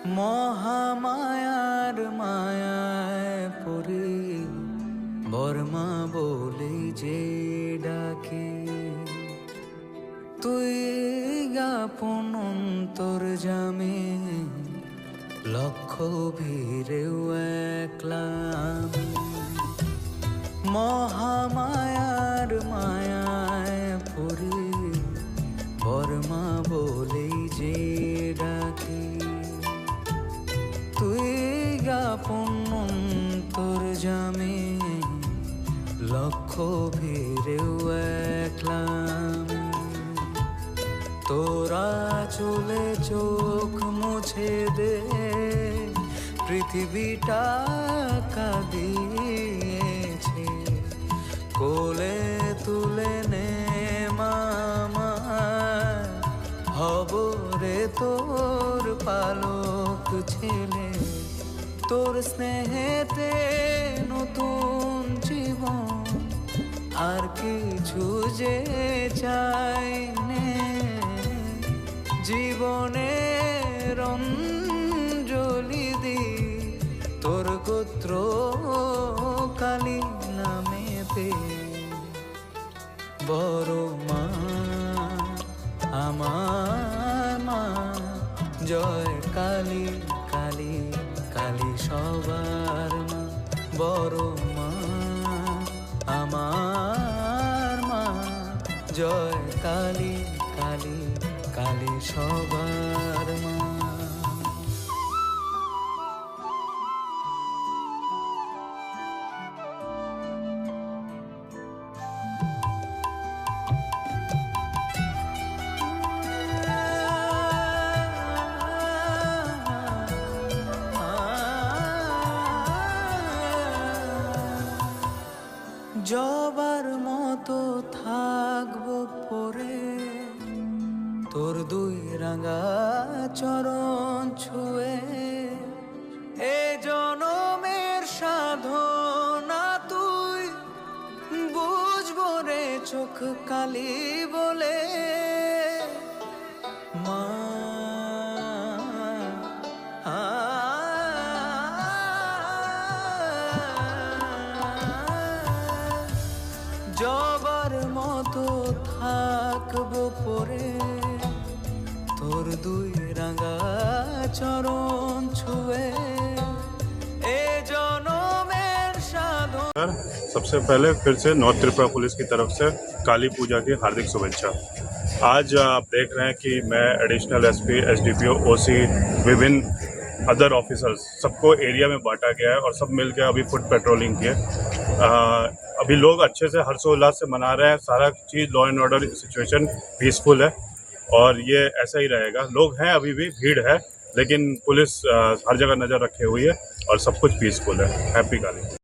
মহামায়ার মায়ায় পড়ে বর্মা বলে যে ডাকে, তুই গাপন অন্তর জামে লক্ষ ভিড়েও একলা আমি। মহামায়ার মায়ায় পড়ে বর্মা বলে যে ডাকে, তুই গাপন অন্তর জামে লক্ষ ভিড়েও একলা আমি। তোরা চলে চোখ মুছে দে, পৃথিবীটা কাঁদিয়েছে, কোলে তুলে নে মামা, হব রে তোর পালক ছেলে। তোর স্নেহেতে নতুন জীবন, আর কিছু যে চাই নে, জীবনের অঞ্জলি দি তোর গোত্র কালী নামেতে। বড় মা আমার মা, জয় কালী কালী কালী সবার মা। বড় মা আমার মা, জয় কালী কালী কালী সবার মা। জবার মতো থাকবো পরে তোর দুই রাঙা চরণ ছুঁয়ে। এ জনমের সাধনা তুই বুঝবো রে চোখ কালি বলে। মা জবার মতো থাকবো পরে তোর দুই রাঙা চরণ ছুঁয়ে। এ জনমের সাধন। सबसे पहले फिर से नॉर्थ त्रिपुरा पुलिस की तरफ से काली पूजा की हार्दिक शुभेच्छा। आज आप देख रहे हैं कि मैं एडिशनल एसपी, एसडीपीओ, ओसी, विभिन्न अदर ऑफिसर्स सबको एरिया में बांटा गया है और सब मिलकर अभी फुट पेट्रोलिंग किए। अभी लोग अच्छे से हर्षोल्लास से मना रहे हैं। सारा चीज़ law and order situation peaceful है और ये ऐसा ही रहेगा। लोग हैं, अभी भी भीड़ है, लेकिन पुलिस हर जगह नज़र रखे हुई है और सब कुछ पीसफुल है। हैप्पी काली।